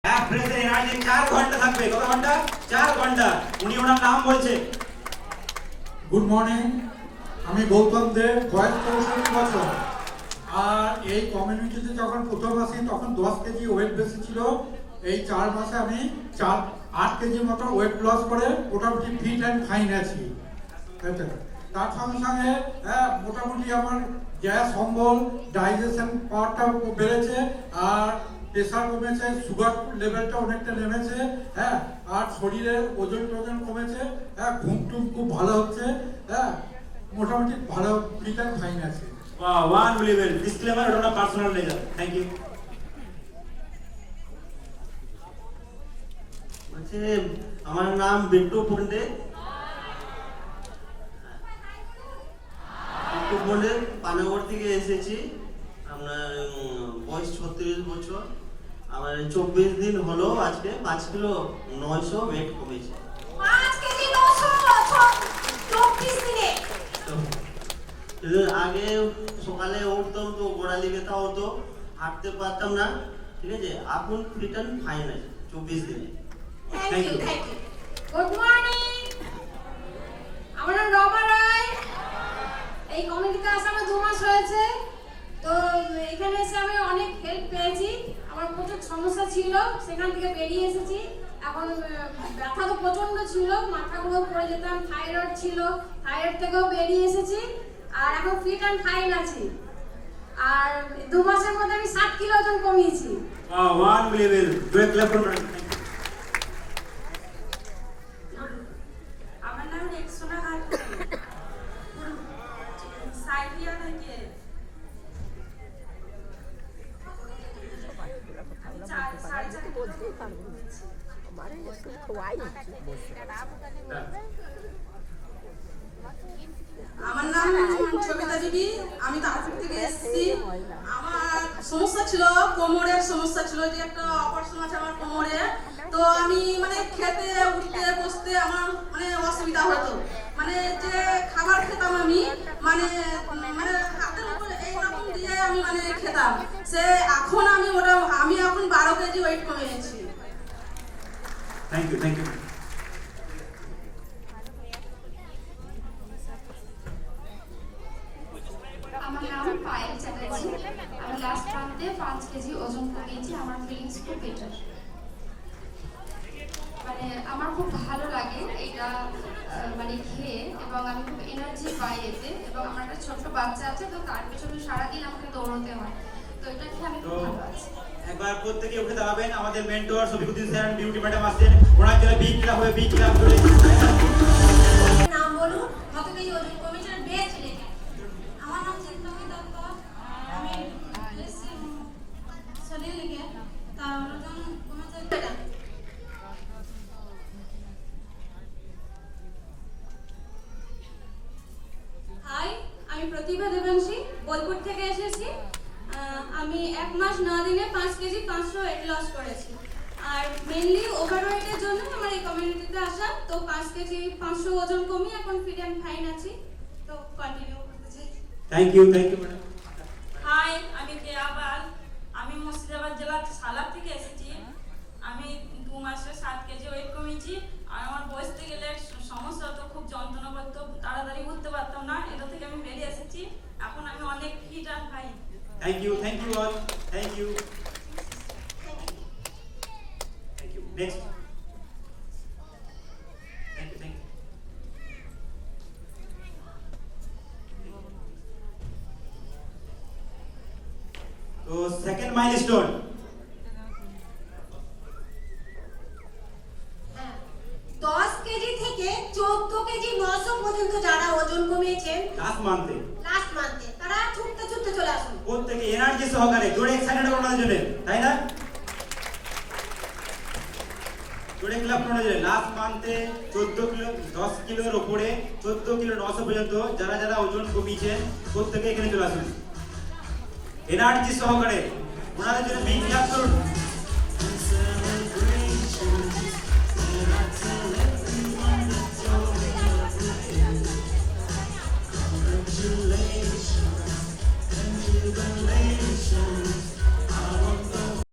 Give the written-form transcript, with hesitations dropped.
এক ফ্রেজের এনার্জি 4 ঘন্টা থাকবে। কত ঘন্টা? 4 ঘন্টা। উনি ওনার নাম বলছে। গুড মর্নিং, আমি গৌতম দেব, বয়স 64 বছর। আর এই কমিউনিটিতে যখন প্রথম আসি তখন 10 কেজি ওয়েট বেশি ছিল। এই 4 মাসে আমি 8 কেজির মতো ওয়েট লস করে মোটামুটি ফিট অ্যান্ড ফাইন আছি। তার সঙ্গে সঙ্গে মোটামুটি আমার গ্যাস অম্বল ডাইজেশন পাওয়ারটা বেড়েছে, আর প্রেশার কমেছে, সুগার লেভেলটা অনেকটা নেমেছে, আর শরীরের ওজন টোজন কমেছে, ঘুম টুম খুব ভালো হচ্ছে, মোটামুটি ভালো ফিট অ্যান্ড ফাইন আছে। Wow, unbelievable. Disclaimer, ওটা পার্সোনাল লেজার। Thank you. বলছে আমার নাম বিট্টু পন্ডে। বিট্টু পন্ডে পানাগড় থেকে এসেছি। আপনার বয়স 36 বছর। আমার 24 দিন হলো, আজকে 5 কিলো 900 ওয়েট কমেছে। 5 কেজি 900 24 দিনে। আগে সকালে উঠতাম তো গোড়ালি ব্যথা হতো, হাঁটতে পারতাম না, ঠিক আছে। এখন ফিট অ্যান্ড ফাইন আছে 24 দিনে। Thank you. গুড মর্নিং, আমার নাম রমা রায়। এই কমিউনিটিতে আসা আমার 2 মাস হয়েছে। তো এখানে এসে আমি অনেক হেল্প পেয়েছি। আমার প্রচুর সমস্যা ছিল, সেখান থেকে বেরিয়ে এসেছি। এখন ব্যথা তো প্রচন্ড ছিল, মাথাগুলো পড়ে যেতাম, থাইরয়েড ছিল, থাইরয়েড থেকেও বেরিয়ে এসেছি। আর এখন ফিট অ্যান্ড ফাইন আছি। আর 2 মাসের মধ্যে আমি 7 কিলো ওজন কমিয়েছি। Wow, unbelievable. Do a clap for her. আমার নাম রেক্সোনা খাতুন, সাইবিয়া থেকে। আমার নাম সবিতা দেবী, আমি তারপুর থেকে এসেছি। আমার সমস্যা ছিল, কোমরের সমস্যা ছিল, যে একটা অপারেশন আছে আমার কোমরে। তো আমি মানে খেতে উঠতে বসতে আমার মানে অসুবিধা হতো। মানে যে খাবার খেতাম আমি মানে মানে হাতের উপরে এইরকম দিয়ে আমি মানে খেতাম। এখন আমি এখন 12 কেজি ওয়েট কমিয়েছি। Thank you, thank you. আমার নাম পায়েল চ্যাটার্জি। আমি লাস্ট মান্থে 5 কেজি ওজন কমিয়েছি। আমার ফিলিংস খুব বেটার। মানে আমার খুব ভালো লাগে এটা মানে খেয়ে, এবং আমি খুব এনার্জি পাই এতে। এবং আমার একটা ছোট্ট বাচ্চা আছে, তো তার পেছনে সারাদিন আমাকে দৌড়তে হয়। তো এটা খেয়ে আমি খুব ভালো আছি। একবার প্রত্যেকে উঠে দাঁড়াবেন। আমাদের mentor Shafiquddin sir beauty madam আসছেন। ওনার জন্য বিগ ক্লাব হবে, বিগ ক্লাব করে। নাম বলুন, কত কেজি ওজন কমেছে বেশ রেখে। আমার নাম চিত্তমী দত্ত, আমি শরীর লিখে তার ওজন কমেছে। হাই, আমি প্রতিভা দেবাংশী, বোলপুর থেকে এসেছি। আমি 1 মাস 9 দিনে 5 কেজি 500 ওয়েট লস করেছি। আর মেইনলি ওভারওয়েটের জন্য আমার এই কমিউনিটিতে আসা। তো 5 কেজি 500 ওজন কমিয়ে এখন ফিট অ্যান্ড ফাইন আছি। তো কন্টিনিউ করতে চাই। Thank you madam. হাই, আমি কেয়া পাল, আমি মুর্শিদাবাদ জেলার সালার থেকে এসেছি। আমি 2 মাসে 7 কেজি ওয়েট কমিয়েছি। আর আমার বসতে গেলে সমস্যা হতো, খুব যন্ত্রণা করতো, তাড়াতাড়ি উঠতে পারতাম না। এটা থেকে আমি বেরিয়ে এসেছি। এখন আমি অনেক fit and fine. Thank you all. Thank you. Next. Thank you. So second milestone. 10 KG থেকে 14 কেজি 900 পর্যন্ত যারা ওজন কমিয়েছেন লাস্ট মান্থে তারা ছুটতে ছুটতে চলে আসুন। প্রত্যেকে এনার্জি সহকারে জোরে এক্সাইটেড করানোর জন্য, তাই না? জোরে ক্লাব করানোর জন্য। লাস্ট মান্থে 14 কিলো 10 কিলোর উপরে 14 কিলো 900 পর্যন্ত যারা যারা ওজন কমিয়েছেন প্রত্যেকে এখানে চলে আসুন এনার্জি সহকারে। ওনাদের জন্য বিগ ক্লাব করুন।